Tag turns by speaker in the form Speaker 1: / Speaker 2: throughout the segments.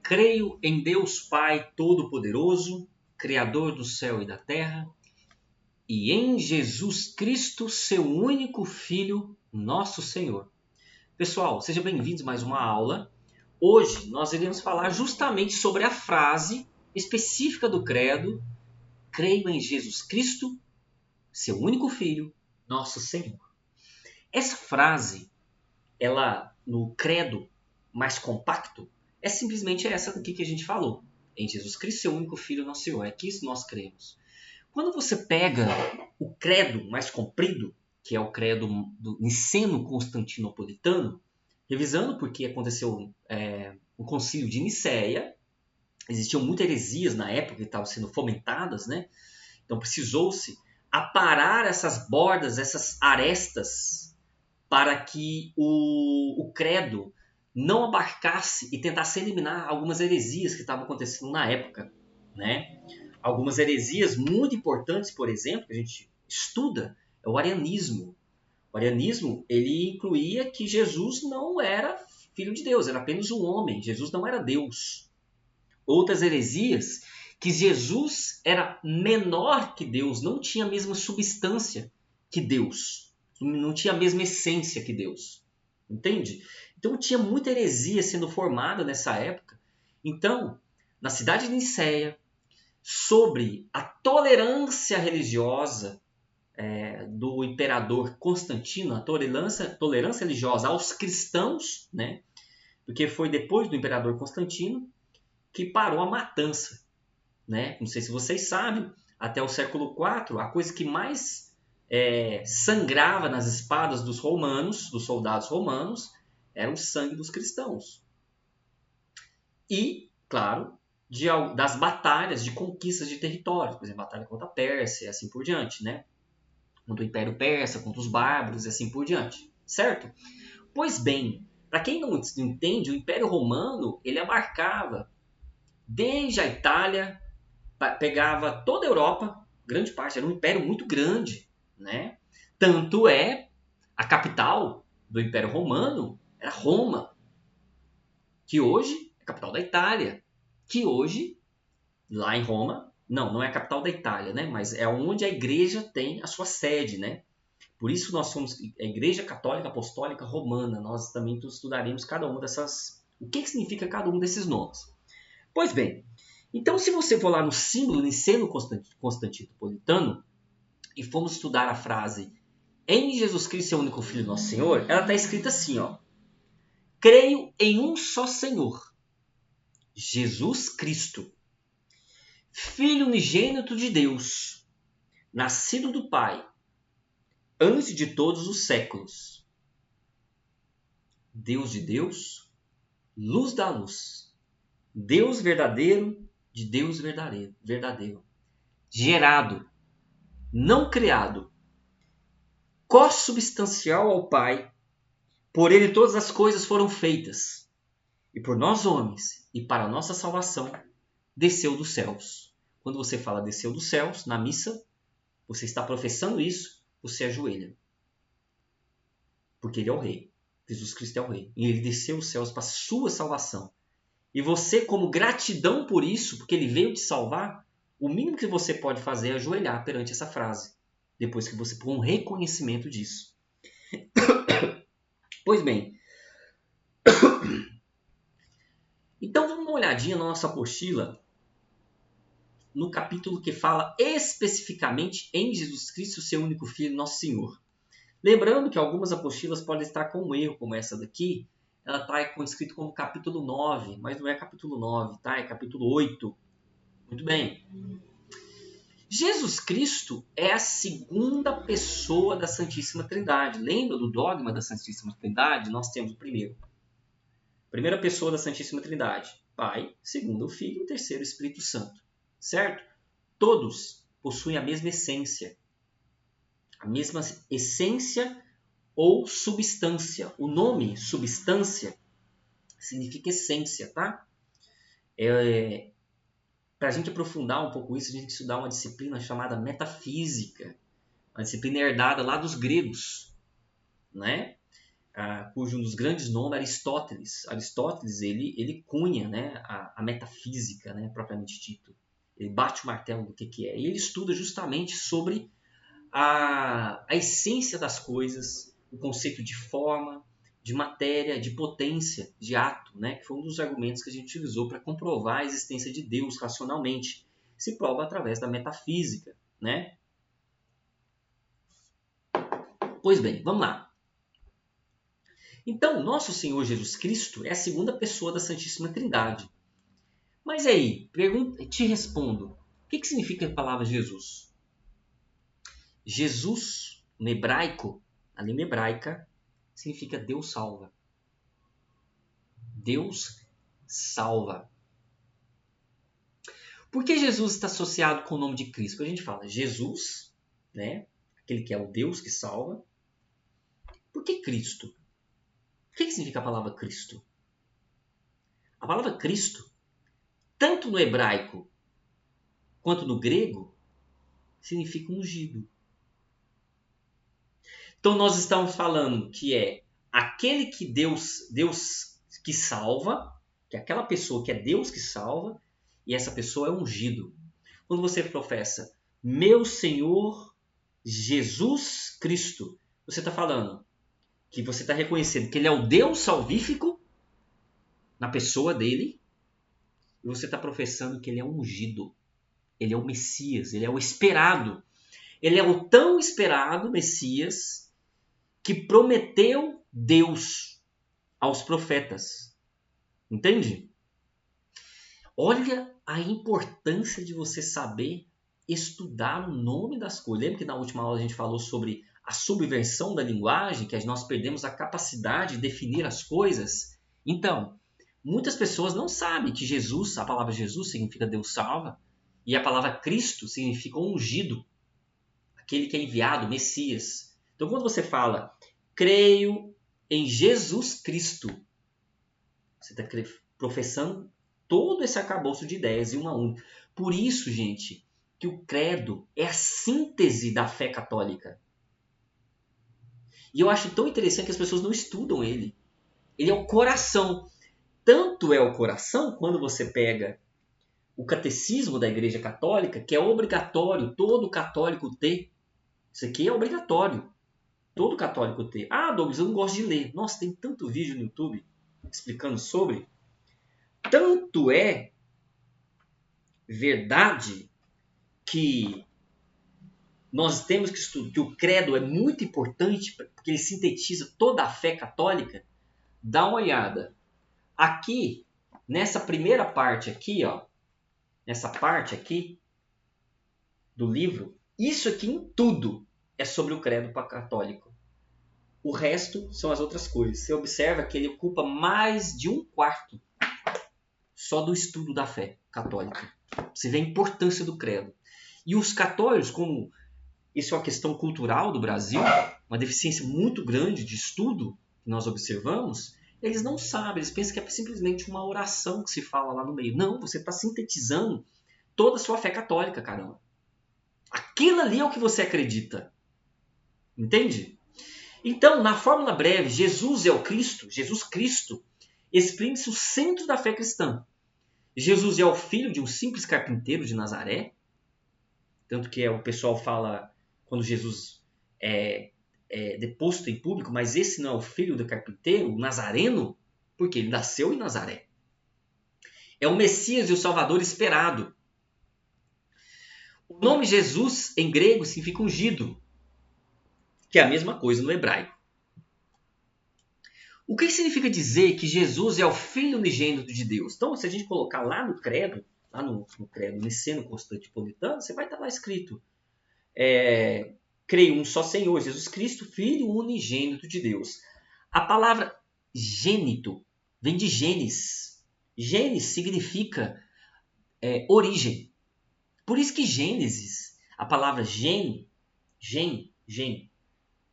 Speaker 1: Creio em Deus Pai Todo-Poderoso, Criador do céu e da terra, e em Jesus Cristo, seu único Filho, nosso Senhor. Pessoal, sejam bem-vindos a mais uma aula. Hoje nós iremos falar justamente sobre a frase específica do credo: creio em Jesus Cristo, seu único Filho, nosso Senhor. Essa frase, ela no credo mais compacto, é simplesmente essa daqui que a gente falou. Em Jesus Cristo, seu único Filho, nosso Senhor. É que isso nós cremos. Quando você pega o credo mais comprido, que é o credo do Niceno-Constantinopolitano, revisando porque aconteceu o concílio de Nicéia, existiam muitas heresias na época que estavam sendo fomentadas, né? Então precisou-se aparar essas bordas, essas arestas, para que o credo não abarcasse e tentasse eliminar algumas heresias que estavam acontecendo na época, né? Algumas heresias muito importantes, por exemplo, que a gente estuda, é o arianismo. O arianismo, ele incluía que Jesus não era filho de Deus, era apenas um homem. Jesus não era Deus. Outras heresias, que Jesus era menor que Deus, não tinha a mesma substância que Deus, não tinha a mesma essência que Deus. Entende? Então tinha muita heresia sendo formada nessa época. Então, na cidade de Nicéia, sobre a tolerância religiosa do imperador Constantino, a tolerância religiosa aos cristãos, né? Porque foi depois do imperador Constantino que parou a matança, né? Não sei se vocês sabem, até o século IV, a coisa que mais sangrava nas espadas dos romanos, dos soldados romanos, era o sangue dos cristãos. E, claro, das batalhas de conquistas de territórios, por exemplo, a batalha contra a Pérsia e assim por diante, né? Contra o Império Persa, contra os bárbaros e assim por diante, certo? Pois bem, para quem não entende, o Império Romano, ele abarcava desde a Itália, pegava toda a Europa, grande parte, era um império muito grande, né? Tanto a capital do Império Romano era Roma, que hoje é a capital da Itália, que hoje, lá em Roma, não é a capital da Itália, né? Mas é onde a igreja tem a sua sede, né? Por isso nós somos a Igreja Católica Apostólica Romana. Nós também estudaremos cada uma dessas... O que significa cada um desses nomes. Pois bem, então se você for lá no símbolo niceno-constantinopolitano e formos estudar a frase em Jesus Cristo, seu único Filho, nosso Senhor, ela está escrita assim, ó: creio em um só Senhor, Jesus Cristo, Filho unigênito de Deus, nascido do Pai, antes de todos os séculos, Deus de Deus, luz da luz, Deus verdadeiro de Deus verdadeiro, gerado, não criado, consubstancial ao Pai, por ele todas as coisas foram feitas, e por nós homens, e para a nossa salvação, desceu dos céus. Quando você fala desceu dos céus, na missa, você está professando isso, você ajoelha. Porque ele é o rei. Jesus Cristo é o rei. E ele desceu os céus para a sua salvação. E você, como gratidão por isso, porque ele veio te salvar, o mínimo que você pode fazer é ajoelhar perante essa frase. Depois que você põe um reconhecimento disso. Pois bem. Então vamos dar uma olhadinha na nossa apostila, no capítulo que fala especificamente em Jesus Cristo, seu único Filho, nosso Senhor. Lembrando que algumas apostilas podem estar com um erro, como essa daqui. Ela está escrito como capítulo 9, mas não é capítulo 9, tá? É capítulo 8. Muito bem. Jesus Cristo é a segunda pessoa da Santíssima Trindade. Lembra do dogma da Santíssima Trindade? Nós temos o primeiro. Primeira pessoa da Santíssima Trindade. Pai, segundo o Filho e terceiro o Espírito Santo. Certo? Todos possuem a mesma essência. A mesma essência ou substância. O nome substância significa essência, tá? Para a gente aprofundar um pouco isso, a gente tem que estudar uma disciplina chamada metafísica. Uma disciplina herdada lá dos gregos, né? cujo um dos grandes nomes é Aristóteles. Aristóteles ele cunha, né, a metafísica, né, propriamente dito. Ele bate o martelo do que é. E ele estuda justamente sobre a essência das coisas, o conceito de forma, de matéria, de potência, de ato, né, que foi um dos argumentos que a gente utilizou para comprovar a existência de Deus racionalmente. Se prova através da metafísica, né? Pois bem, vamos lá. Então, nosso Senhor Jesus Cristo é a segunda pessoa da Santíssima Trindade. Mas aí, te respondo, o que significa a palavra Jesus? Jesus, no hebraico, a língua hebraica, significa Deus salva. Deus salva. Por que Jesus está associado com o nome de Cristo? Quando a gente fala Jesus, né, aquele que é o Deus que salva. Por que Cristo? O que significa a palavra Cristo? A palavra Cristo, tanto no hebraico quanto no grego, significa ungido. Então nós estamos falando que é aquele que Deus que salva, que é aquela pessoa que é Deus que salva, e essa pessoa é ungido. Quando você professa meu Senhor Jesus Cristo, você está falando que você está reconhecendo que ele é o Deus salvífico na pessoa dele, e você está professando que ele é ungido. Ele é o Messias, ele é o esperado. Ele é o tão esperado Messias que prometeu Deus aos profetas. Entende? Olha a importância de você saber estudar o nome das coisas. Lembra que na última aula a gente falou sobre a subversão da linguagem, que nós perdemos a capacidade de definir as coisas? Então, muitas pessoas não sabem que Jesus, a palavra Jesus significa Deus salva, e a palavra Cristo significa ungido, aquele que é enviado, Messias. Então, quando você fala, creio em Jesus Cristo, você está professando todo esse arcabouço de ideias em uma única. Por isso, gente, que o credo é a síntese da fé católica. E eu acho tão interessante que as pessoas não estudam ele. Ele é o coração. Tanto é o coração, quando você pega o catecismo da Igreja Católica, que é obrigatório todo católico ter. Isso aqui é obrigatório. Todo católico ter. Ah, Douglas, eu não gosto de ler. Nossa, tem tanto vídeo no YouTube explicando sobre. Tanto é verdade que nós temos que estudar, que o credo é muito importante, porque ele sintetiza toda a fé católica. Dá uma olhada. Aqui, nessa primeira parte aqui, ó, nessa parte aqui do livro, isso aqui em tudo é sobre o credo católico. O resto são as outras coisas. Você observa que ele ocupa mais de 1/4 só do estudo da fé católica. Você vê a importância do credo. E os católicos, como isso é uma questão cultural do Brasil, uma deficiência muito grande de estudo que nós observamos, eles não sabem, eles pensam que é simplesmente uma oração que se fala lá no meio. Não, você está sintetizando toda a sua fé católica, caramba. Aquilo ali é o que você acredita. Entende? Então, na fórmula breve, Jesus é o Cristo, Jesus Cristo, exprime-se o centro da fé cristã. Jesus é o filho de um simples carpinteiro de Nazaré, tanto que o pessoal fala quando Jesus é deposto em público, mas esse não é o filho do carpinteiro, o nazareno, porque ele nasceu em Nazaré. É o Messias e o Salvador esperado. O nome Jesus, em grego, significa ungido, que é a mesma coisa no hebraico. O que significa dizer que Jesus é o Filho unigênito de Deus? Então, se a gente colocar lá no credo, lá no credo niceno-constantinopolitano, você vai estar lá escrito: creio um só Senhor, Jesus Cristo, Filho unigênito de Deus. A palavra gênito vem de Gênesis. Gênesis significa origem. Por isso que Gênesis, a palavra gen,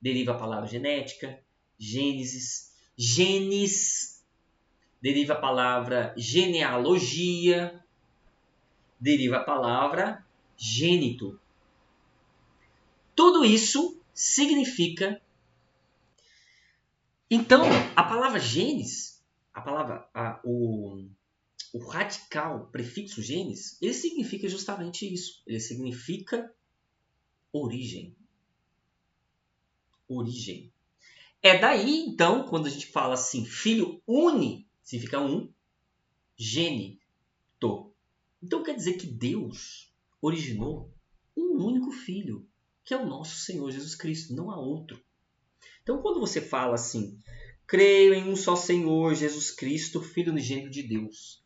Speaker 1: deriva a palavra genética, Gênesis. Genes deriva a palavra genealogia, deriva a palavra gênito. Tudo isso significa Então, a palavra genes, o radical, prefixo genes, ele significa justamente isso. Ele significa origem. Origem. É daí, então, quando a gente fala assim, filho uni, significa um, gênito. Então quer dizer que Deus originou um único filho, que é o nosso Senhor Jesus Cristo, não há outro. Então quando você fala assim, creio em um só Senhor Jesus Cristo, Filho unigênito de Deus,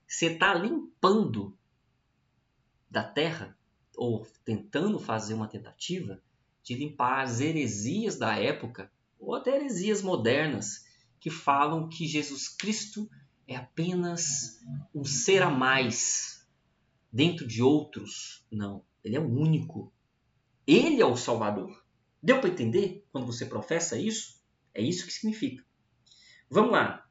Speaker 1: você está limpando da terra, ou tentando fazer uma tentativa de limpar as heresias da época, ou até heresias modernas, que falam que Jesus Cristo é apenas um ser a mais dentro de outros. Não, ele é o único. Ele é o Salvador. Deu para entender quando você professa isso? É isso que significa. Vamos lá.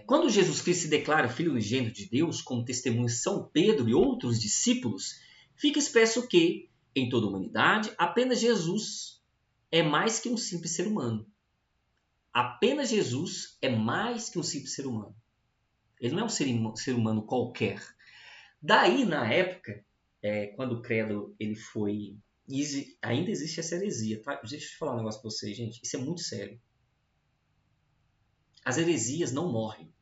Speaker 1: Quando Jesus Cristo se declara Filho unigênito de Deus, como testemunho São Pedro e outros discípulos, fica expresso que, em toda a humanidade, apenas Jesus é mais que um simples ser humano. Apenas Jesus é mais que um simples ser humano. Ele não é um ser humano qualquer. Daí, na época, quando o credo ele foi... Ainda existe essa heresia, tá? Deixa eu falar um negócio para vocês, gente. Isso é muito sério. As heresias não morrem.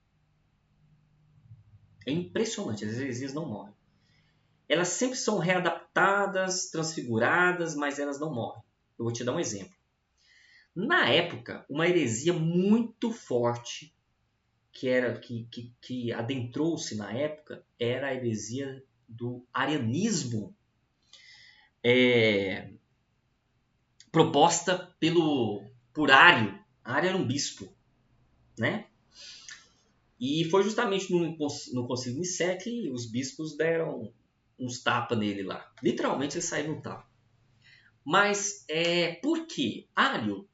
Speaker 1: É impressionante, as heresias não morrem. Elas sempre são readaptadas, transfiguradas, mas elas não morrem. Eu vou te dar um exemplo. Na época, uma heresia muito forte que adentrou-se na época era a heresia do arianismo, proposta por Ário. Ário era um bispo, né? E foi justamente no Concílio de Nicéia que os bispos deram uns tapas nele lá. Literalmente ele saiu no tapa. Mas por quê? Ário,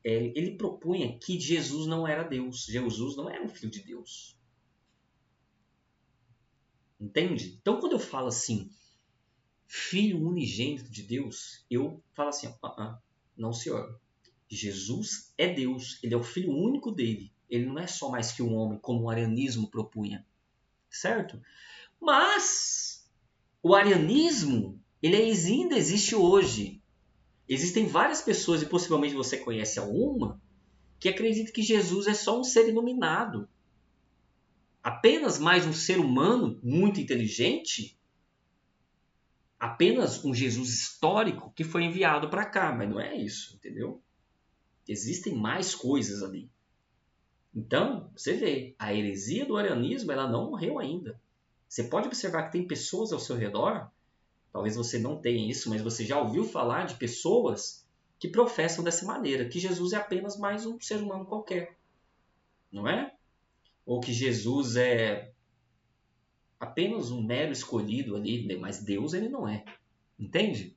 Speaker 1: ele propunha que Jesus não era Deus. Jesus não era um filho de Deus. Entende? Então quando eu falo assim, filho unigênito de Deus, eu falo assim, não senhor. Jesus é Deus, ele é o filho único dele. Ele não é só mais que um homem, como o arianismo propunha. Certo? Mas o arianismo, ele ainda existe hoje. Existem várias pessoas, e possivelmente você conhece alguma, que acreditam que Jesus é só um ser iluminado. Apenas mais um ser humano muito inteligente. Apenas um Jesus histórico que foi enviado para cá. Mas não é isso, entendeu? Existem mais coisas ali. Então, você vê, a heresia do arianismo ela não morreu ainda. Você pode observar que tem pessoas ao seu redor, talvez você não tenha isso, mas você já ouviu falar de pessoas que professam dessa maneira, que Jesus é apenas mais um ser humano qualquer, não é? Ou que Jesus é apenas um mero escolhido ali, mas Deus ele não é, entende?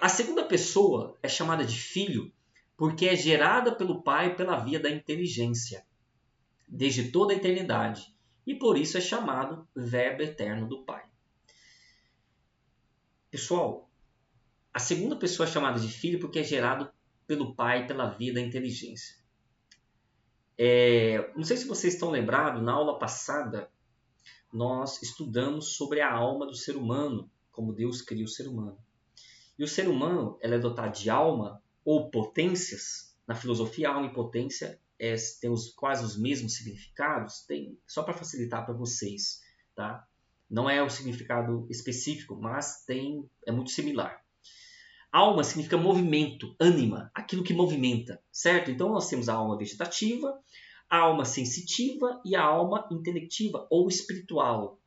Speaker 1: A segunda pessoa é chamada de filho porque é gerada pelo Pai pela via da inteligência, desde toda a eternidade, e por isso é chamado Verbo eterno do Pai. Pessoal, a segunda pessoa é chamada de filho porque é gerado pelo Pai pela via da inteligência. Não sei se vocês estão lembrados, na aula passada nós estudamos sobre a alma do ser humano, como Deus cria o ser humano. E o ser humano ela é dotado de alma ou potências. Na filosofia, alma e potência têm quase os mesmos significados. Só para facilitar para vocês, tá? Não é o significado específico, mas é muito similar. Alma significa movimento, ânima, aquilo que movimenta, certo? Então nós temos a alma vegetativa, a alma sensitiva e a alma intelectiva ou espiritual.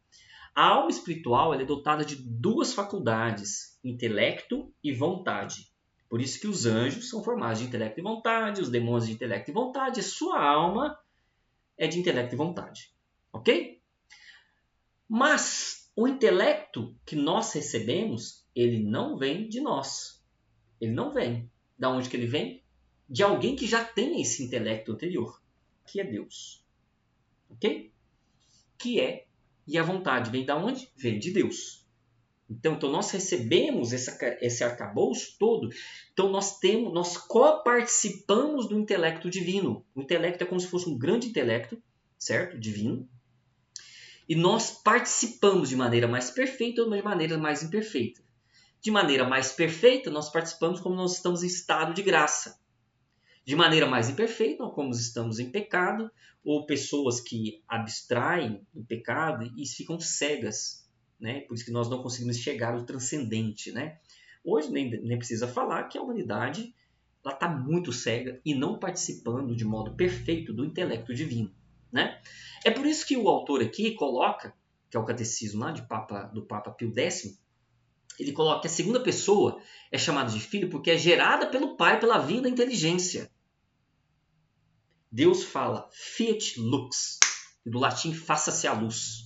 Speaker 1: A alma espiritual ela é dotada de duas faculdades, intelecto e vontade. Por isso que os anjos são formados de intelecto e vontade, os demônios de intelecto e vontade, a sua alma é de intelecto e vontade. Ok? Mas o intelecto que nós recebemos, ele não vem de nós. Ele não vem. Da onde que ele vem? De alguém que já tem esse intelecto anterior, que é Deus. Ok? E a vontade vem da onde? Vem de Deus. Então nós recebemos esse arcabouço todo. Então nós coparticipamos do intelecto divino. O intelecto é como se fosse um grande intelecto, certo? Divino. E nós participamos de maneira mais perfeita ou de maneira mais imperfeita. De maneira mais perfeita, nós participamos como nós estamos em estado de graça. De maneira mais imperfeita, como estamos em pecado, ou pessoas que abstraem do pecado e ficam cegas, né? Por isso que nós não conseguimos chegar ao transcendente, né? Hoje nem precisa falar que a humanidade está muito cega e não participando de modo perfeito do intelecto divino, né? É por isso que o autor aqui coloca, que é o catecismo lá do Papa Pio X, ele coloca que a segunda pessoa é chamada de filho porque é gerada pelo Pai pela via da inteligência. Deus fala fiat lux, e do latim faça-se a luz.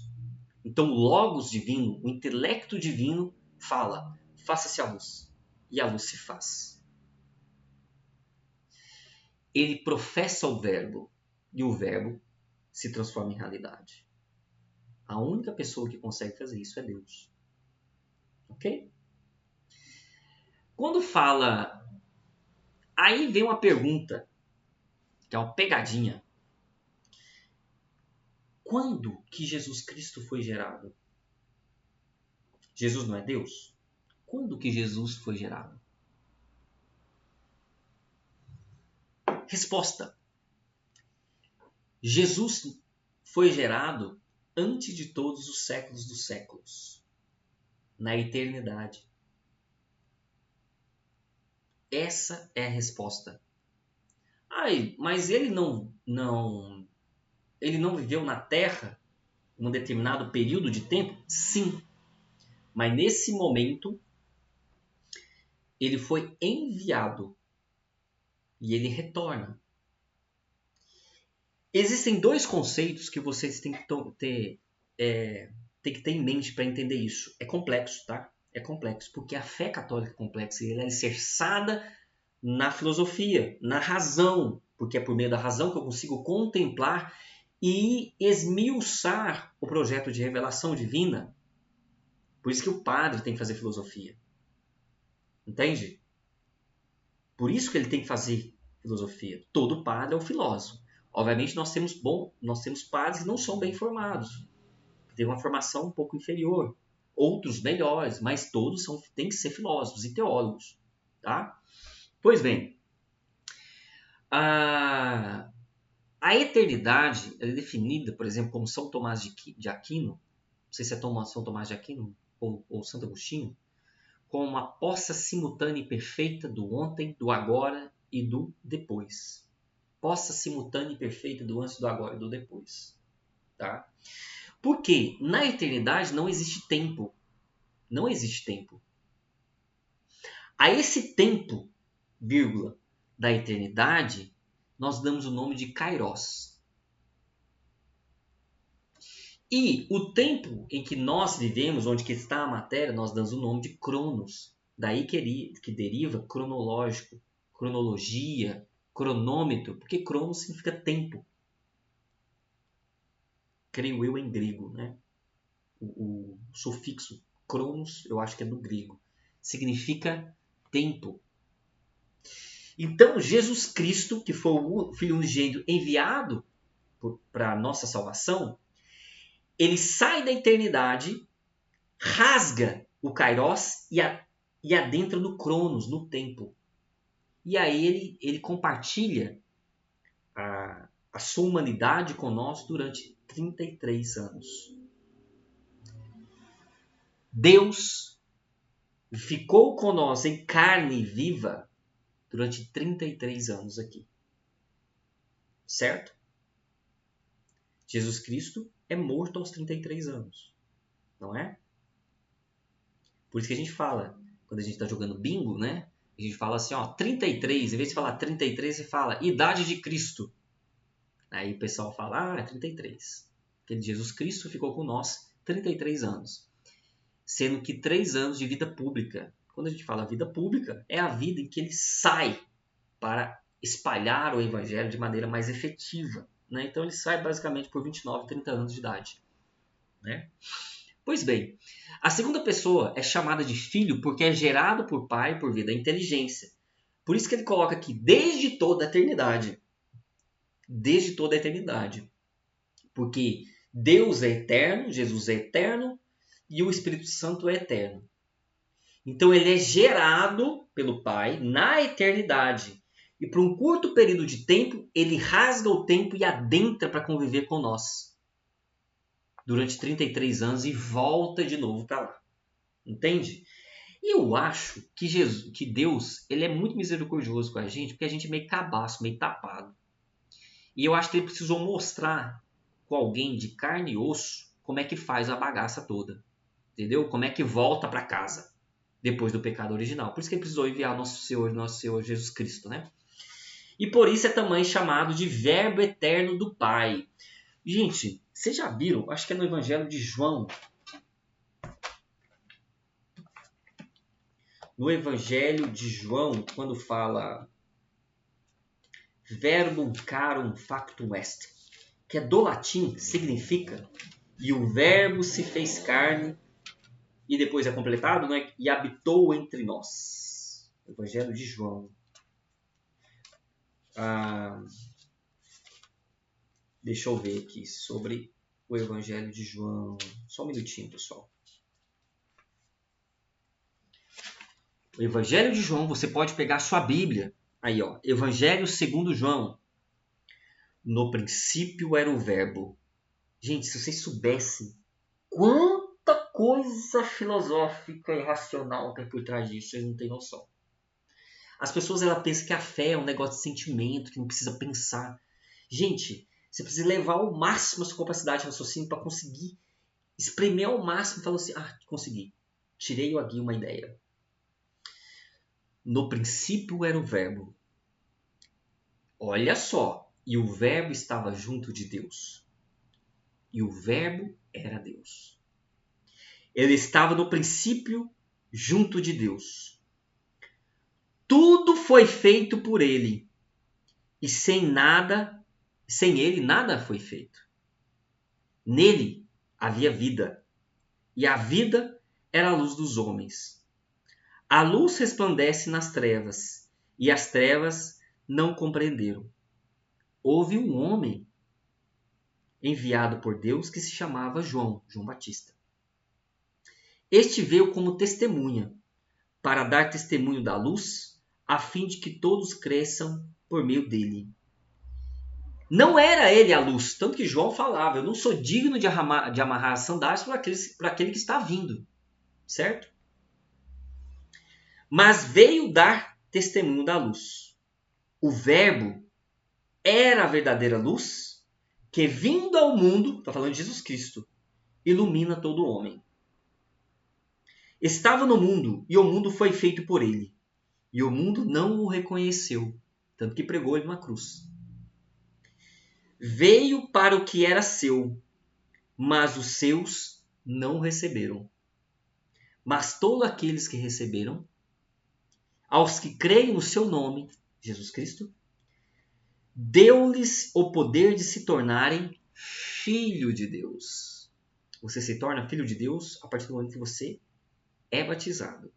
Speaker 1: Então o logos divino, o intelecto divino fala faça-se a luz, e a luz se faz. Ele professa o verbo, e o verbo se transforma em realidade. A única pessoa que consegue fazer isso é Deus. Ok? Quando fala... Aí vem uma pergunta, que é uma pegadinha. Quando que Jesus Cristo foi gerado? Jesus não é Deus? Quando que Jesus foi gerado? Resposta. Jesus foi gerado antes de todos os séculos dos séculos. Na eternidade. Essa é a resposta. Ai, mas ele não viveu na Terra em um determinado período de tempo? Sim. Mas nesse momento, ele foi enviado e ele retorna. Existem dois conceitos que vocês têm que ter em mente para entender isso. É complexo, tá? É complexo, porque a fé católica é complexa e ela é alicerçada na filosofia, na razão, porque é por meio da razão que eu consigo contemplar e esmiuçar o projeto de revelação divina. Por isso que o padre tem que fazer filosofia. Entende? Por isso que ele tem que fazer filosofia. Todo padre é um filósofo. Obviamente nós temos padres que não são bem formados, que têm uma formação um pouco inferior, outros melhores, mas todos têm que ser filósofos e teólogos, tá? Pois bem, a eternidade é definida, por exemplo, como São Tomás de Aquino, não sei se é São Tomás de Aquino ou Santo Agostinho, como uma posse simultânea e perfeita do ontem, do agora e do depois. Posse simultânea e perfeita do antes, do agora e do depois. Tá? Porque na eternidade não existe tempo. Não existe tempo. A esse tempo, vírgula, da eternidade, nós damos o nome de Kairos. E o tempo em que nós vivemos, onde que está a matéria, nós damos o nome de Cronos. Daí que deriva cronológico, cronologia, cronômetro, porque Cronos significa tempo. Creio eu em grego, né? O sufixo Cronos, eu acho que é do grego. Significa tempo. Então, Jesus Cristo, que foi o Filho unigênito enviado para a nossa salvação, ele sai da eternidade, rasga o Kairos e adentra no Cronos, no tempo. E aí ele compartilha a sua humanidade conosco durante 33 anos. Deus ficou conosco em carne viva durante 33 anos aqui. Certo? Jesus Cristo é morto aos 33 anos. Não é? Por isso que a gente fala, quando a gente está jogando bingo, né? A gente fala assim, ó, 33, em vez de falar 33, você fala idade de Cristo. Aí o pessoal fala, 33. Aquele Jesus Cristo ficou com nós 33 anos. Sendo que 3 anos de vida pública. Quando a gente fala vida pública, é a vida em que ele sai para espalhar o evangelho de maneira mais efetiva. Né? Então ele sai basicamente por 29, 30 anos de idade. Né? Pois bem, a segunda pessoa é chamada de filho porque é gerado por pai por via da inteligência. Por isso que ele coloca aqui desde toda a eternidade. Desde toda a eternidade. Porque Deus é eterno, Jesus é eterno e o Espírito Santo é eterno. Então ele é gerado pelo Pai na eternidade. E por um curto período de tempo, ele rasga o tempo e adentra para conviver com nós. Durante 33 anos e volta de novo para lá. Entende? E eu acho que Deus ele é muito misericordioso com a gente, porque a gente é meio cabaço, meio tapado. E eu acho que ele precisou mostrar com alguém de carne e osso como é que faz a bagaça toda. Entendeu? Como é que volta para casa depois do pecado original. Por isso que ele precisou enviar nosso Senhor Jesus Cristo, né? E por isso é também chamado de Verbo Eterno do Pai. Gente, vocês já viram? Acho que é no Evangelho de João. No Evangelho de João, quando fala Verbum carum factum est, que é do latim, significa e o verbo se fez carne, e depois é completado, né? E habitou entre nós. Evangelho de João. Deixa eu ver aqui sobre o Evangelho de João. Só um minutinho, pessoal. O Evangelho de João, você pode pegar a sua Bíblia. Aí, ó. Evangelho segundo João. No princípio era o verbo. Gente, se vocês soubessem quanta coisa filosófica e racional tem por trás disso, vocês não têm noção. As pessoas pensam que a fé é um negócio de sentimento, que não precisa pensar. Gente, você precisa levar ao máximo a sua capacidade de raciocínio para conseguir espremer ao máximo e falar assim, consegui. Tirei aqui uma ideia. No princípio era o verbo. Olha só. E o verbo estava junto de Deus. E o verbo era Deus. Ele estava no princípio junto de Deus. Tudo foi feito por ele. E sem ele nada foi feito. Nele havia vida. E a vida era a luz dos homens. A luz resplandece nas trevas. E as trevas não compreenderam. Houve um homem enviado por Deus que se chamava João Batista. Este veio como testemunha, para dar testemunho da luz, a fim de que todos cresçam por meio dele. Não era ele a luz, tanto que João falava, eu não sou digno de amarrar as sandálias para aquele que está vindo, certo? Mas veio dar testemunho da luz. O verbo era a verdadeira luz, que vindo ao mundo, está falando de Jesus Cristo, ilumina todo homem. Estava no mundo, e o mundo foi feito por ele. E o mundo não o reconheceu, tanto que pregou ele numa cruz. Veio para o que era seu, mas os seus não receberam. Mas todos aqueles que receberam, aos que creem no seu nome, Jesus Cristo, deu-lhes o poder de se tornarem filho de Deus. Você se torna filho de Deus a partir do momento que você é batizado.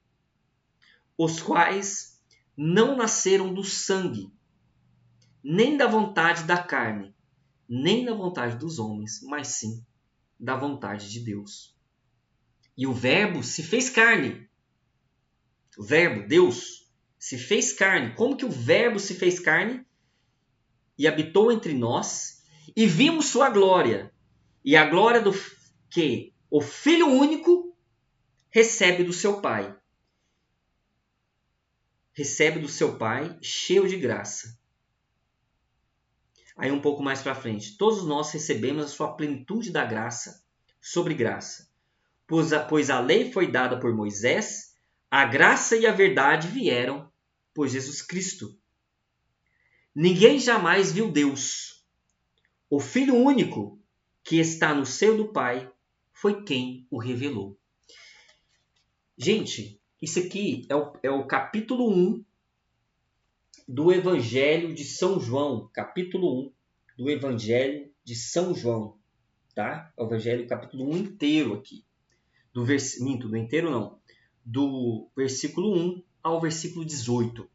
Speaker 1: Os quais não nasceram do sangue, nem da vontade da carne, nem da vontade dos homens, mas sim da vontade de Deus. E o verbo se fez carne. O verbo, Deus, se fez carne. Como que o verbo se fez carne? E habitou entre nós, e vimos sua glória. E a glória do que o Filho único recebe do seu Pai. Recebe do seu Pai, cheio de graça. Aí um pouco mais para frente. Todos nós recebemos a sua plenitude da graça sobre graça. Pois a lei foi dada por Moisés, a graça e a verdade vieram por Jesus Cristo. Ninguém jamais viu Deus. O Filho único que está no seio do Pai foi quem o revelou. Gente, isso aqui é o capítulo 1 do Evangelho de São João. Capítulo 1 do Evangelho de São João. Tá? O Evangelho capítulo 1 inteiro aqui. do inteiro não, do versículo 1 ao versículo 18.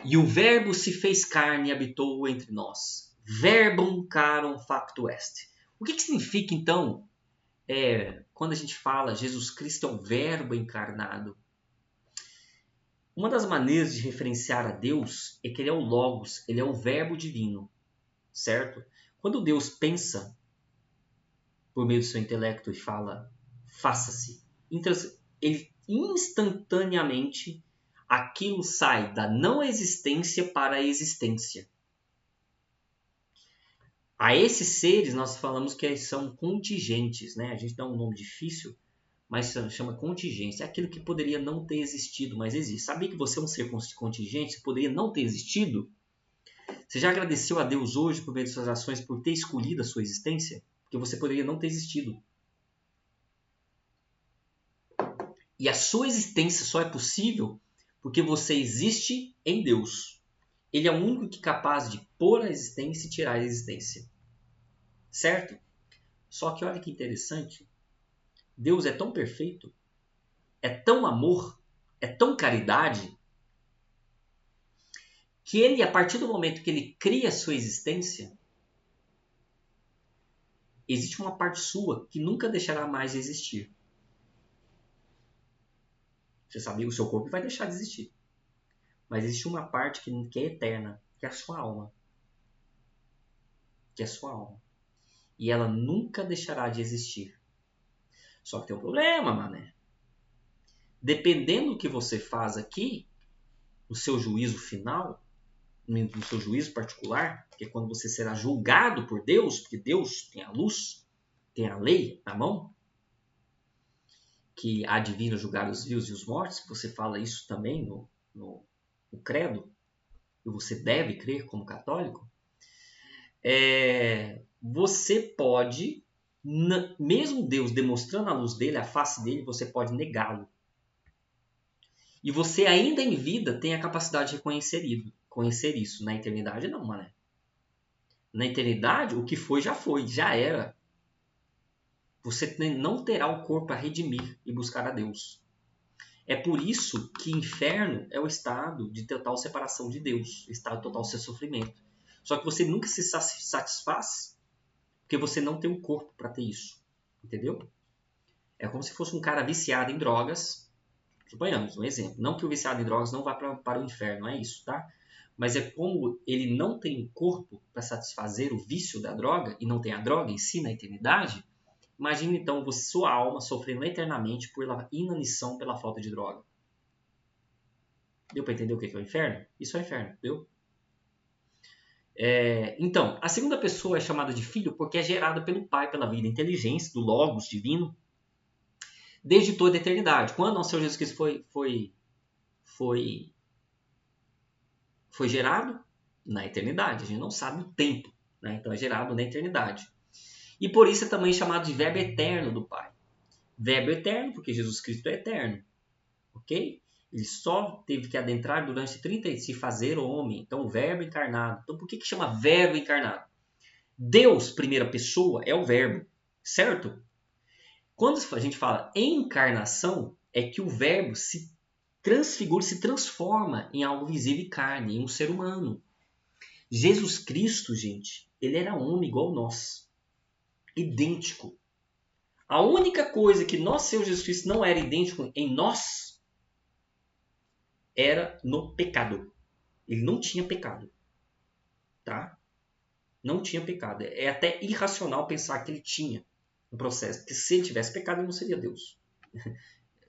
Speaker 1: E o verbo se fez carne e habitou entre nós. Verbum carum facto est. O que significa, então, quando a gente fala Jesus Cristo é o verbo encarnado? Uma das maneiras de referenciar a Deus é que ele é o Logos, ele é o verbo divino, certo? Quando Deus pensa por meio do seu intelecto e fala, faça-se, ele instantaneamente, aquilo sai da não existência para a existência. A esses seres nós falamos que são contingentes, né? A gente dá um nome difícil, mas chama contingência. É aquilo que poderia não ter existido, mas existe. Sabia que você é um ser contingente? Você poderia não ter existido? Você já agradeceu a Deus hoje por meio de suas ações por ter escolhido a sua existência? Porque você poderia não ter existido. E a sua existência só é possível porque você existe em Deus. Ele é o único que é capaz de pôr a existência e tirar a existência. Certo? Só que olha que interessante. Deus é tão perfeito, é tão amor, é tão caridade, que ele, a partir do momento que ele cria a sua existência, existe uma parte sua que nunca deixará mais de existir. Você sabia, o seu corpo vai deixar de existir. Mas existe uma parte que é eterna, que é a sua alma. Que é a sua alma. E ela nunca deixará de existir. Só que tem um problema, mané. Dependendo do que você faz aqui, no seu juízo final, no seu juízo particular, que é quando você será julgado por Deus, porque Deus tem a luz, tem a lei na mão, que há de vir a julgar os vivos e os mortos, que você fala isso também no credo, e você deve crer como católico, você pode, mesmo Deus demonstrando a luz dele, a face dele, você pode negá-lo. E você ainda em vida tem a capacidade de reconhecer isso. Na eternidade não, mané. Na eternidade, o que foi, já era. Você não terá o corpo a redimir e buscar a Deus. É por isso que inferno é o estado de total separação de Deus, o estado de total sofrimento. Só que você nunca se satisfaz porque você não tem um corpo para ter isso. Entendeu? É como se fosse um cara viciado em drogas. Suponhamos, um exemplo. Não que o viciado em drogas não vá para o inferno, não é isso, tá? Mas é como ele não tem um corpo para satisfazer o vício da droga e não tem a droga em si na eternidade. Imagina então sua alma sofrendo eternamente por inanição pela falta de droga. Deu para entender o que é o inferno? Isso é o inferno, deu? Então, a segunda pessoa é chamada de filho porque é gerada pelo Pai, pela vida, inteligência, do Logos divino, desde toda a eternidade. Quando o Senhor Jesus Cristo foi gerado? Na eternidade. A gente não sabe o tempo, né? Então é gerado na eternidade. E por isso é também chamado de verbo eterno do Pai. Verbo eterno porque Jesus Cristo é eterno. Ok? Ele só teve que adentrar durante 30 anos, se fazer homem. Então, o verbo encarnado. Então, por que chama verbo encarnado? Deus, primeira pessoa, é o verbo. Certo? Quando a gente fala encarnação, é que o verbo se transfigura, se transforma em algo visível e carne, em um ser humano. Jesus Cristo, gente, ele era homem igual nós. Idêntico. A única coisa que nosso Senhor Jesus Cristo não era idêntico em nós era no pecado. Ele não tinha pecado. Tá? Não tinha pecado. É até irracional pensar que ele tinha um processo. Porque se ele tivesse pecado, ele não seria Deus.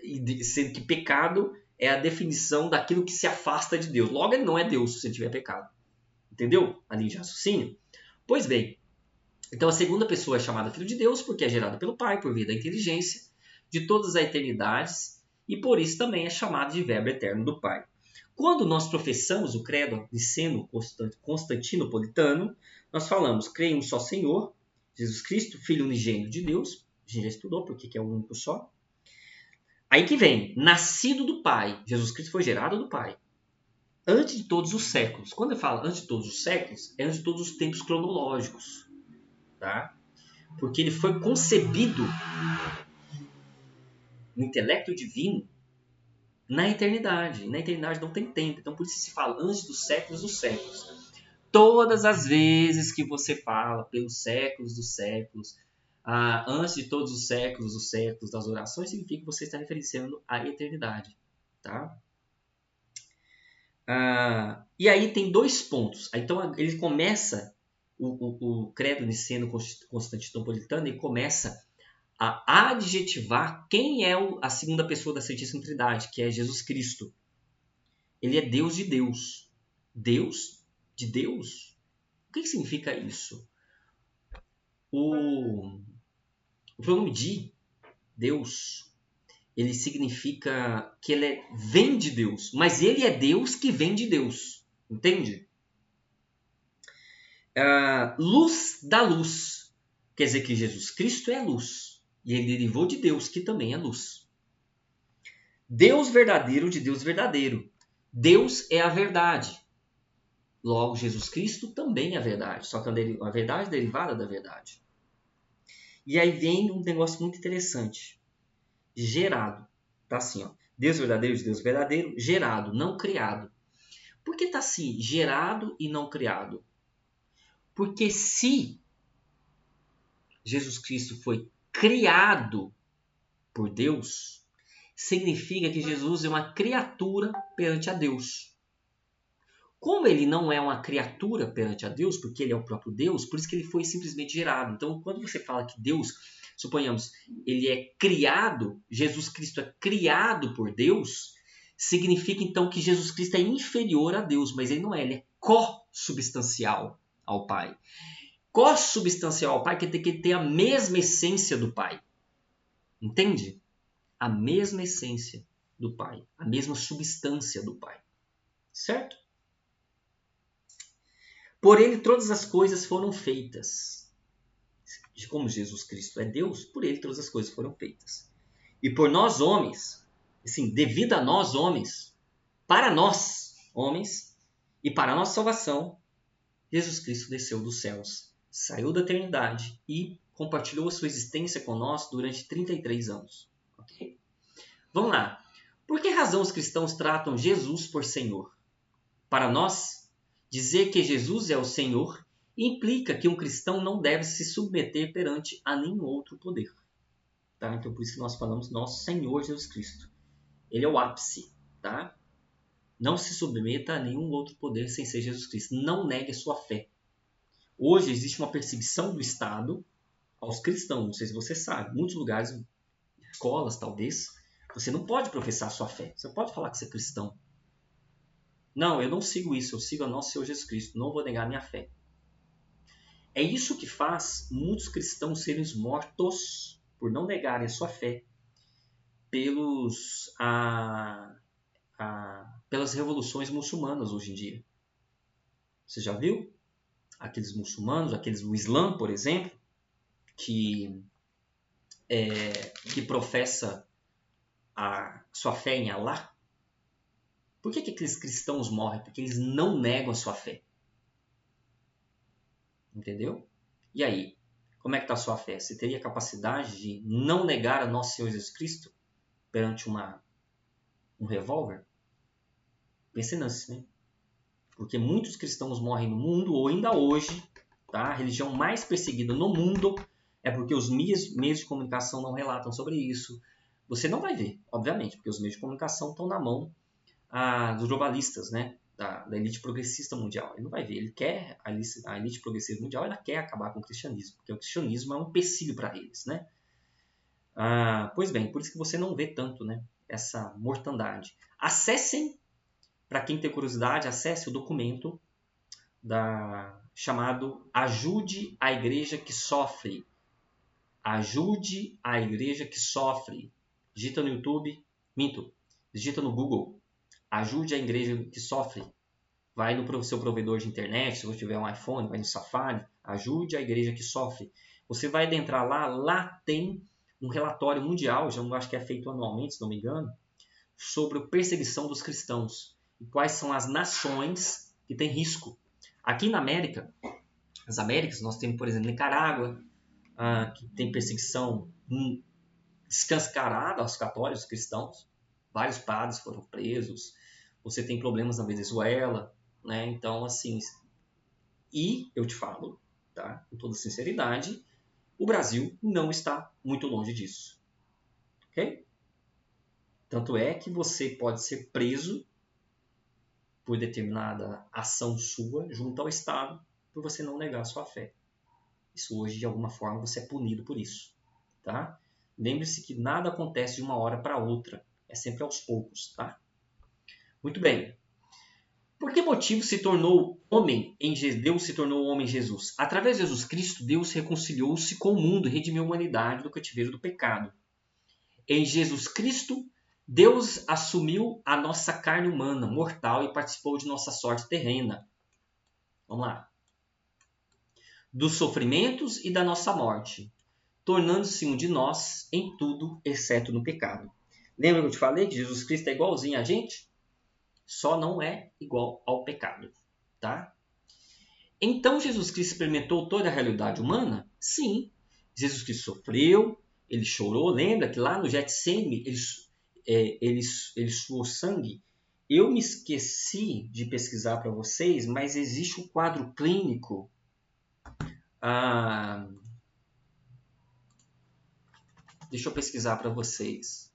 Speaker 1: E sendo que pecado é a definição daquilo que se afasta de Deus. Logo, ele não é Deus se ele tiver pecado. Entendeu? A linha de raciocínio. Pois bem, então a segunda pessoa é chamada Filho de Deus porque é gerada pelo Pai, por via da inteligência, de todas as eternidades, e por isso também é chamado de Verbo Eterno do Pai. Quando nós professamos o credo niceno-constantinopolitano, nós falamos, creio em um só Senhor, Jesus Cristo, Filho unigênito de Deus. A gente já estudou porque é o único só. Aí que vem, nascido do Pai. Jesus Cristo foi gerado do Pai. Antes de todos os séculos. Quando eu falo antes de todos os séculos, é antes de todos os tempos cronológicos. Tá? porque ele foi concebido no intelecto divino na eternidade. Na eternidade não tem tempo, então por isso se fala antes dos séculos. Todas as vezes que você fala pelos séculos dos séculos, antes de todos os séculos das orações, significa que você está referenciando à eternidade. Tá? E aí tem 2 pontos. Então ele começa, o credo niceno-constantinopolitano, ele começa a adjetivar quem é a segunda pessoa da Santíssima Trindade, que é Jesus Cristo. Ele é Deus de Deus. Deus de Deus? O que significa isso? O pronome de Deus, ele significa que ele vem de Deus, mas ele é Deus que vem de Deus. Entende? Luz da luz. Quer dizer que Jesus Cristo é a luz. E ele derivou de Deus, que também é luz. Deus verdadeiro de Deus verdadeiro. Deus é a verdade. Logo, Jesus Cristo também é a verdade. Só que a verdade é derivada da verdade. E aí vem um negócio muito interessante. Gerado. Tá assim, ó. Deus verdadeiro de Deus verdadeiro. Gerado, não criado. Por que tá assim? Gerado e não criado. Porque se Jesus Cristo foi criado por Deus, significa que Jesus é uma criatura perante a Deus. Como ele não é uma criatura perante a Deus, porque ele é o próprio Deus, por isso que ele foi simplesmente gerado. Então, quando você fala que Deus, suponhamos, ele é criado, Jesus Cristo é criado por Deus, significa então que Jesus Cristo é inferior a Deus, mas ele não é, ele é co-substancial ao Pai. Co-substancial ao Pai quer dizer que ele tem a mesma essência do Pai. Entende? A mesma essência do Pai, a mesma substância do Pai. Certo? Por ele todas as coisas foram feitas. Como Jesus Cristo é Deus, por ele todas as coisas foram feitas. E por nós homens, assim, devido a nós homens, para nós homens, e para a nossa salvação, Jesus Cristo desceu dos céus, saiu da eternidade e compartilhou a sua existência conosco durante 33 anos. Okay? Vamos lá. Por que razão os cristãos tratam Jesus por Senhor? Para nós, dizer que Jesus é o Senhor implica que um cristão não deve se submeter perante a nenhum outro poder. Tá? Então, por isso que nós falamos nosso Senhor Jesus Cristo. Ele é o ápice. Tá? Não se submeta a nenhum outro poder sem ser Jesus Cristo. Não negue a sua fé. Hoje existe uma perseguição do Estado aos cristãos. Não sei se você sabe. Em muitos lugares, escolas talvez, você não pode professar a sua fé. Você pode falar que você é cristão. Não, eu não sigo isso, eu sigo a nosso Senhor Jesus Cristo, não vou negar minha fé. É isso que faz muitos cristãos serem mortos por não negarem a sua fé pelas revoluções muçulmanas hoje em dia. Você já viu? Aqueles muçulmanos, o Islã, por exemplo, que professa a sua fé em Allah. Por que aqueles cristãos morrem? Porque eles não negam a sua fé. Entendeu? E aí? Como é que está a sua fé? Você teria capacidade de não negar a nosso Senhor Jesus Cristo perante um revólver? Pense nisso, né? Porque muitos cristãos morrem no mundo, ou ainda hoje, tá? A religião mais perseguida no mundo é porque os meios de comunicação não relatam sobre isso. Você não vai ver, obviamente, porque os meios de comunicação estão na mão dos globalistas, né? Da elite progressista mundial. Ele não vai ver. Ele quer, a elite progressista mundial, ela quer acabar com o cristianismo, porque o cristianismo é um empecilho para eles, né? Pois bem, por isso que você não vê tanto, né, essa mortandade. Acessem, para quem tem curiosidade, acesse o documento chamado Ajude a Igreja que Sofre. Ajude a Igreja que Sofre. Digita no YouTube, digita no Google. Ajude a Igreja que Sofre. Vai no seu provedor de internet, se você tiver um iPhone, vai no Safari. Ajude a Igreja que Sofre. Você vai adentrar lá tem um relatório mundial, já acho que é feito anualmente, se não me engano, sobre a perseguição dos cristãos. E quais são as nações que têm risco. Aqui na América, as Américas, nós temos, por exemplo, Nicarágua, que tem perseguição escancarada aos católicos cristãos. Vários padres foram presos. Você tem problemas na Venezuela, né? Então, assim, e eu te falo, tá? Com toda sinceridade, o Brasil não está muito longe disso, ok? Tanto é que você pode ser preso por determinada ação sua junto ao Estado por você não negar a sua fé. Isso hoje, de alguma forma, você é punido por isso, tá? Lembre-se que nada acontece de uma hora para outra. É sempre aos poucos, tá? Muito bem. Por que motivo se tornou homem em Deus se tornou homem em Jesus? Através de Jesus Cristo, Deus reconciliou-se com o mundo e redimiu a humanidade do cativeiro do pecado. Em Jesus Cristo, Deus assumiu a nossa carne humana, mortal, e participou de nossa sorte terrena. Vamos lá. Dos sofrimentos e da nossa morte, tornando-se um de nós em tudo, exceto no pecado. Lembra que eu te falei que Jesus Cristo é igualzinho a gente? Só não é igual ao pecado, tá? Então Jesus Cristo experimentou toda a realidade humana? Sim. Jesus Cristo sofreu, ele chorou. Lembra que lá no Getsemane ele suou sangue? Eu me esqueci de pesquisar para vocês, mas existe um quadro clínico. Deixa eu pesquisar para vocês.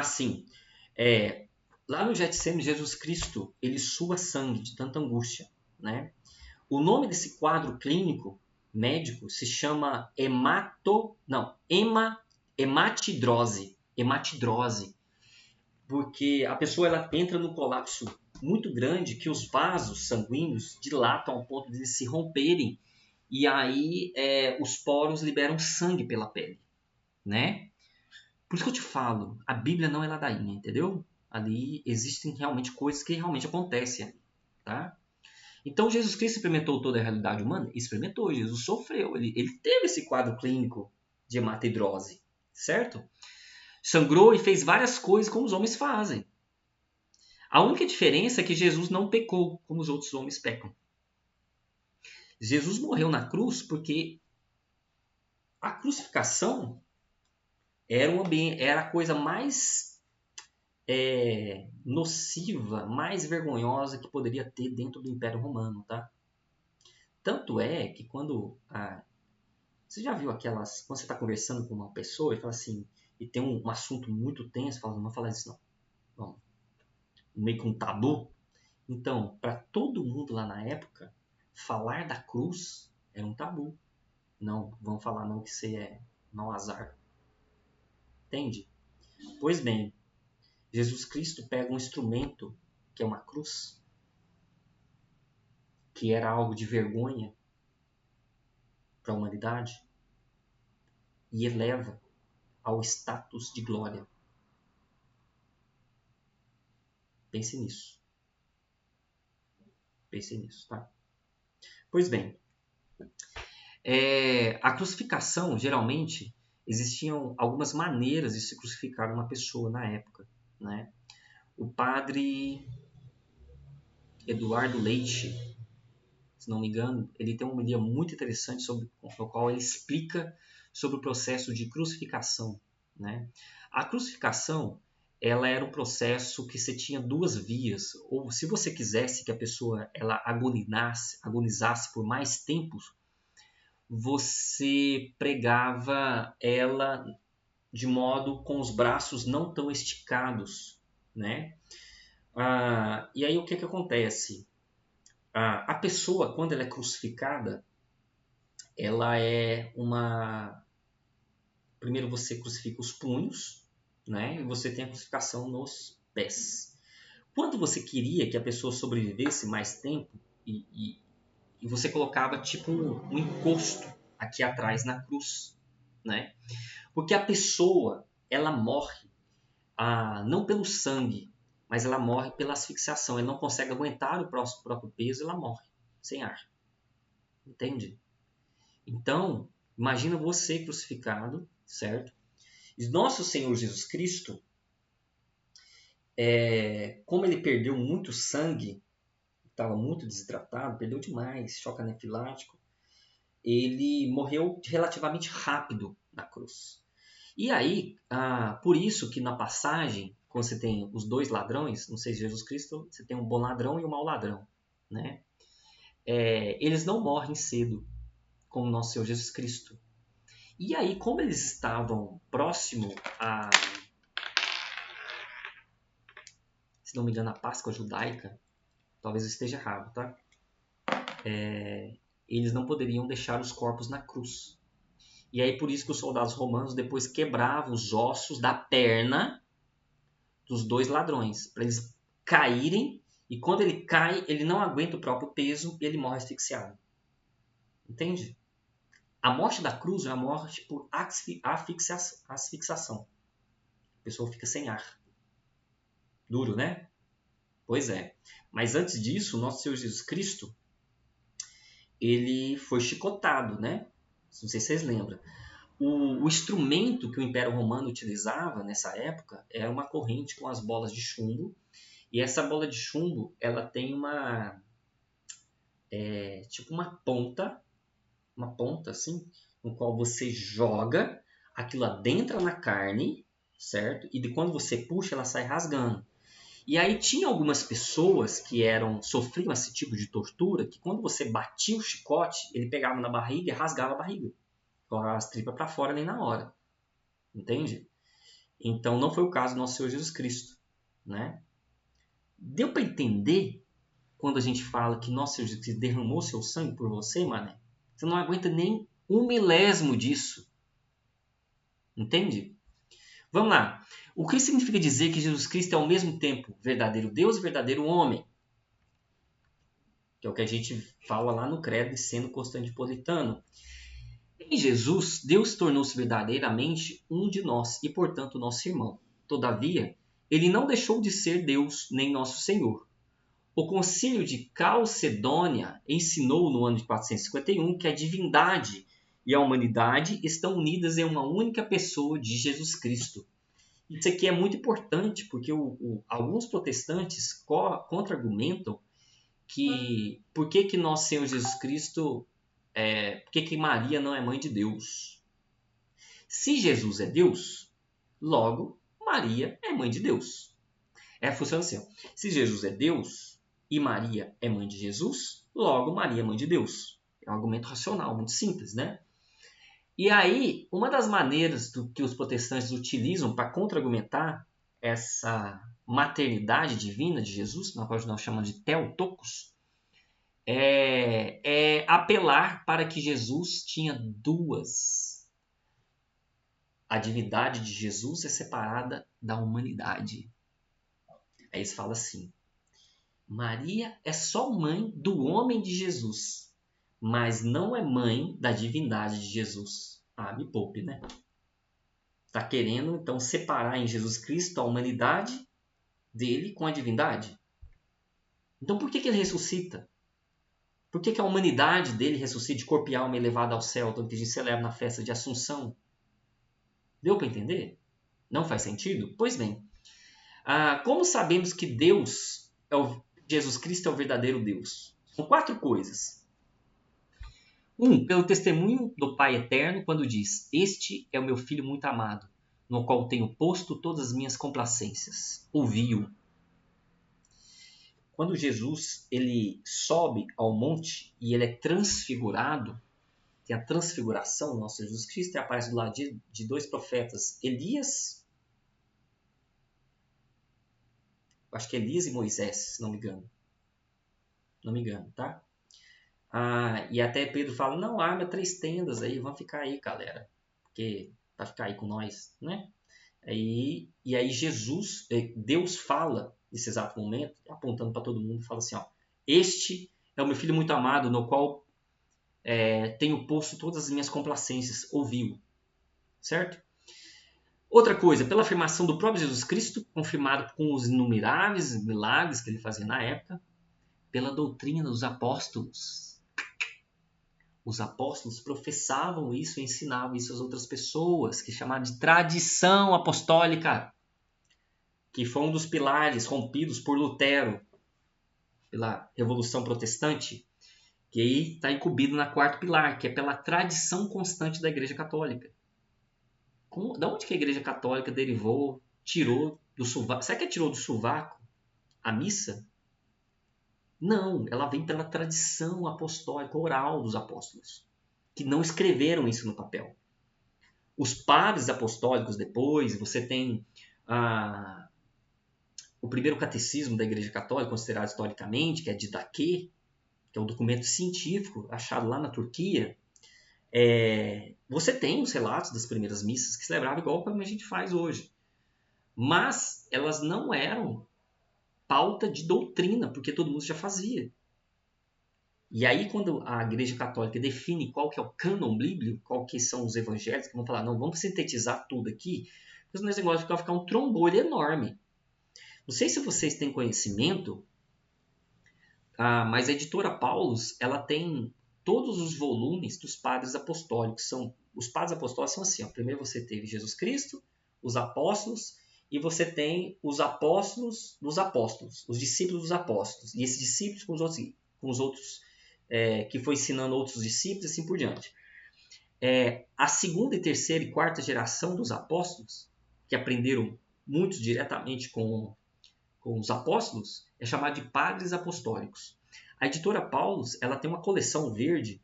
Speaker 1: Sim. Lá no Getsemane, Jesus Cristo, ele sua sangue de tanta angústia, né? O nome desse quadro clínico médico se chama hematidrose. Hematidrose. Porque a pessoa ela entra num colapso muito grande que os vasos sanguíneos dilatam ao ponto de eles se romperem e aí os poros liberam sangue pela pele, né? Por isso que eu te falo, a Bíblia não é ladainha, entendeu? Ali existem realmente coisas que realmente acontecem ali, tá? Então Jesus Cristo experimentou toda a realidade humana? Experimentou, Jesus sofreu, ele teve esse quadro clínico de hematidrose, certo? Sangrou e fez várias coisas como os homens fazem. A única diferença é que Jesus não pecou como os outros homens pecam. Jesus morreu na cruz porque a crucificação era a coisa mais nociva, mais vergonhosa que poderia ter dentro do Império Romano, tá? Tanto é que quando você já viu aquelas quando você está conversando com uma pessoa e fala assim e tem um assunto muito tenso, fala, não vou falar isso não, vamos, meio que um tabu. Então, para todo mundo lá na época, falar da cruz era um tabu. Não, vão falar não que você é mau azar. Entende? Pois bem, Jesus Cristo pega um instrumento que é uma cruz, que era algo de vergonha para a humanidade, e eleva ao status de glória. Pense nisso. Pense nisso, tá? Pois bem, a crucificação, geralmente, existiam algumas maneiras de se crucificar uma pessoa na época, né? O padre Eduardo Leite, se não me engano, ele tem uma homilia muito interessante sobre o qual ele explica sobre o processo de crucificação, né? A crucificação, ela era um processo que você tinha duas vias, ou se você quisesse que a pessoa ela agonizasse por mais tempo, você pregava ela de modo com os braços não tão esticados, né? E aí o que acontece? A pessoa, quando ela é crucificada, ela é uma... Primeiro você crucifica os punhos, né? E você tem a crucificação nos pés. Quando você queria que a pessoa sobrevivesse mais tempo, e você colocava tipo um encosto aqui atrás na cruz, né? Porque a pessoa, ela morre não pelo sangue, mas ela morre pela asfixiação. Ela não consegue aguentar o próprio peso, ela morre sem ar. Entende? Então, imagina você crucificado, certo? E nosso Senhor Jesus Cristo, como ele perdeu muito sangue, estava muito desidratado, perdeu demais, choque anafilático, ele morreu relativamente rápido na cruz. E aí, por isso que na passagem, quando você tem os dois ladrões, não sei se Jesus Cristo, você tem um bom ladrão e um mau ladrão, né? Eles não morrem cedo, como nosso Senhor Jesus Cristo. E aí, como eles estavam próximo a, se não me engano, a Páscoa judaica, talvez eu esteja errado, tá? Eles não poderiam deixar os corpos na cruz. E aí, por isso que os soldados romanos depois quebravam os ossos da perna dos dois ladrões, para eles caírem, e quando ele cai, ele não aguenta o próprio peso e ele morre asfixiado. Entende? A morte da cruz é a morte por asfixiação. A pessoa fica sem ar. Duro, né? Pois é. Mas antes disso, o nosso Senhor Jesus Cristo, ele foi chicotado, né? Não sei se vocês lembram. O instrumento que o Império Romano utilizava nessa época era uma corrente com as bolas de chumbo. E essa bola de chumbo, ela tem tipo uma ponta assim, no qual você joga, aquilo adentra na carne, certo? E quando você puxa, ela sai rasgando. E aí tinha algumas pessoas que sofriam esse tipo de tortura, que quando você batia o chicote, ele pegava na barriga e rasgava a barriga. Colocava as tripas para fora nem na hora. Entende? Então não foi o caso do nosso Senhor Jesus Cristo, né? Deu para entender quando a gente fala que nosso Senhor Jesus Cristo derramou seu sangue por você, mané? Você não aguenta nem um milésimo disso. Entende? Vamos lá. O que significa dizer que Jesus Cristo é ao mesmo tempo verdadeiro Deus e verdadeiro homem? Que é o que a gente fala lá no Credo Niceno Constantinopolitano. Em Jesus, Deus tornou-se verdadeiramente um de nós e, portanto, nosso irmão. Todavia, ele não deixou de ser Deus nem nosso Senhor. O Concílio de Calcedônia ensinou no ano de 451 que a divindade e a humanidade estão unidas em uma única pessoa de Jesus Cristo. Isso aqui é muito importante porque alguns protestantes contra-argumentam que por que nosso Senhor Jesus Cristo, por que Maria não é mãe de Deus? Se Jesus é Deus, logo Maria é mãe de Deus. Funciona assim. Ó. Se Jesus é Deus e Maria é mãe de Jesus, logo Maria é mãe de Deus. É um argumento racional, muito simples, né? E aí, uma das maneiras que os protestantes utilizam para contra-argumentar essa maternidade divina de Jesus, na qual nós chamamos de Theotokos, é apelar para que Jesus tinha duas. A divindade de Jesus é separada da humanidade. Aí eles falam assim, Maria é só mãe do homem de Jesus, mas não é mãe da divindade de Jesus. Me poupe, né? Está querendo, então, separar em Jesus Cristo a humanidade dele com a divindade. Então, por que ele ressuscita? Por que a humanidade dele ressuscita de corpo e alma elevada ao céu, tanto que a gente celebra na festa de Assunção? Deu para entender? Não faz sentido? Pois bem. Como sabemos que Jesus Cristo é o verdadeiro Deus? São 4 coisas. 1. Pelo testemunho do Pai Eterno, quando diz, este é o meu Filho muito amado, no qual tenho posto todas as minhas complacências. Ouvi-o. Quando Jesus ele sobe ao monte e ele é transfigurado, tem a transfiguração do nosso Jesus Cristo, e aparece do lado de 2 profetas, Elias, acho que Elias e Moisés, se não me engano. Não me engano, tá? E até Pedro fala, não, arma 3 tendas aí, vamos ficar aí, galera. Porque vai ficar aí com nós, né? E aí Deus fala nesse exato momento, apontando para todo mundo, fala assim, ó, este é o meu Filho muito amado, no qual tenho posto todas as minhas complacências, ouviu, certo? Outra coisa, pela afirmação do próprio Jesus Cristo, confirmado com os inumeráveis milagres que ele fazia na época, pela doutrina dos apóstolos. Os apóstolos professavam isso e ensinavam isso às outras pessoas, que chamavam de tradição apostólica, que foi um dos pilares rompidos por Lutero, pela Revolução Protestante, que aí está incumbido na quarto pilar, que é pela tradição constante da Igreja Católica. Da onde que a Igreja Católica derivou, tirou do sovaco? Será que tirou do sovaco a missa? Não, ela vem pela tradição apostólica oral dos apóstolos, que não escreveram isso no papel. Os padres apostólicos depois, você tem o primeiro catecismo da Igreja Católica, considerado historicamente, que é de Didaquê, que é um documento científico achado lá na Turquia. Você tem os relatos das primeiras missas que celebravam igual como a gente faz hoje. Mas elas não eram pauta de doutrina, porque todo mundo já fazia. E aí, quando a Igreja Católica define qual que é o cânon bíblico, qual que são os evangelhos, que vão falar, não, vamos sintetizar tudo aqui, porque esse negócio vai ficar um trombolho enorme. Não sei se vocês têm conhecimento, mas a editora Paulus, ela tem todos os volumes dos padres apostólicos. Os padres apostólicos são assim, ó. Primeiro você teve Jesus Cristo, os apóstolos, e você tem os apóstolos dos apóstolos, os discípulos dos apóstolos, e esses discípulos com os outros que foi ensinando outros discípulos, assim por diante. A segunda, terceira e quarta geração dos apóstolos, que aprenderam muito diretamente com os apóstolos, é chamada de padres apostólicos. A editora Paulus, ela tem uma coleção verde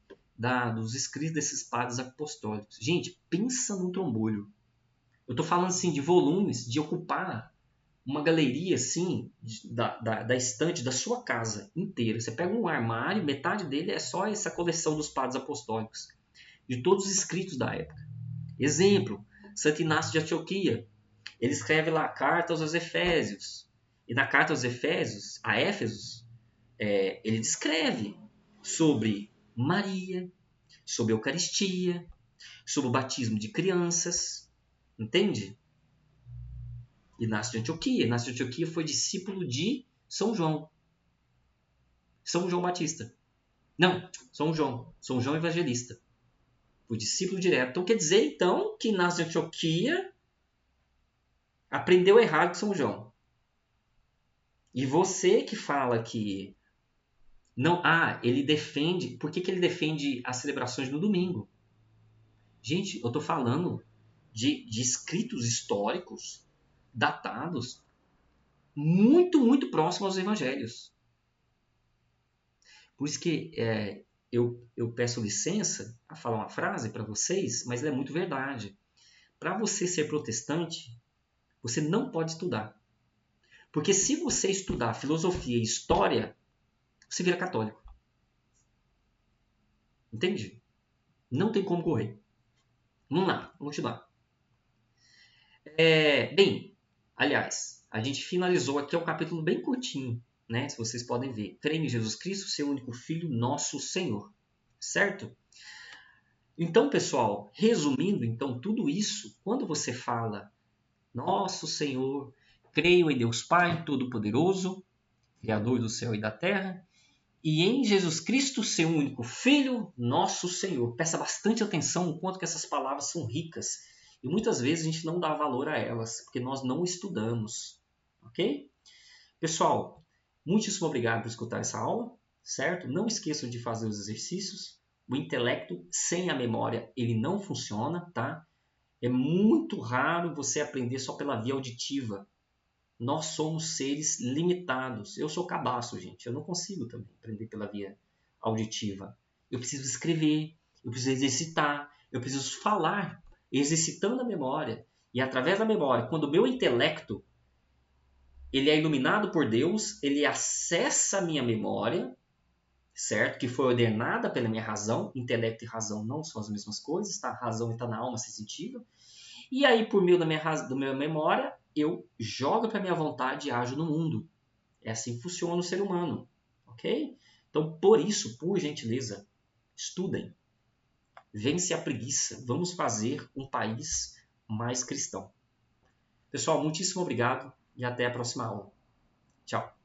Speaker 1: dos escritos desses padres apostólicos. Gente, pensa num trombolho. Eu estou falando assim de volumes, de ocupar uma galeria assim da estante da sua casa inteira. Você pega um armário, metade dele é só essa coleção dos padres apostólicos, de todos os escritos da época. Exemplo, Santo Inácio de Antioquia. Ele escreve lá cartas aos Efésios. E na carta aos Efésios, a Éfesos, ele descreve sobre Maria, sobre a Eucaristia, sobre o batismo de crianças. Entende? Inácio de Antioquia. Inácio de Antioquia foi discípulo de São João. São João Batista. Não, São João Evangelista. Foi discípulo direto. Então quer dizer, então, que Inácio de Antioquia aprendeu errado com São João. E você que fala que não, ele defende. Por que ele defende as celebrações no domingo? Gente, eu estou falando de escritos históricos datados muito, muito próximos aos evangelhos. Por isso que eu peço licença a falar uma frase para vocês, mas ela é muito verdade. Para você ser protestante, você não pode estudar. Porque se você estudar filosofia e história, você vira católico. Entende? Não tem como correr. Vamos lá, vamos continuar. Bem, aliás, a gente finalizou aqui, é um capítulo bem curtinho, né? Se vocês podem ver. Creio em Jesus Cristo, seu único Filho, nosso Senhor. Certo? Então, pessoal, resumindo então tudo isso, quando você fala nosso Senhor, creio em Deus Pai Todo-Poderoso, Criador do céu e da terra, e em Jesus Cristo, seu único Filho, nosso Senhor. Presta bastante atenção no quanto que essas palavras são ricas. E muitas vezes a gente não dá valor a elas, porque nós não estudamos. Ok? Pessoal, muitíssimo obrigado por escutar essa aula, certo? Não esqueçam de fazer os exercícios. O intelecto sem a memória, ele não funciona, tá? É muito raro você aprender só pela via auditiva. Nós somos seres limitados. Eu sou cabaço, gente. Eu não consigo também aprender pela via auditiva. Eu preciso escrever, eu preciso exercitar, eu preciso falar, exercitando a memória. E através da memória, quando o meu intelecto ele é iluminado por Deus, ele acessa a minha memória, certo? Que foi ordenada pela minha razão. Intelecto e razão não são as mesmas coisas, tá? A razão está na alma sensitiva. E aí, por meio da minha memória, eu jogo para minha vontade e ajo no mundo. É assim que funciona o ser humano, ok? Então, por isso, por gentileza, estudem. Vence a preguiça. Vamos fazer um país mais cristão. Pessoal, muitíssimo obrigado e até a próxima aula. Tchau.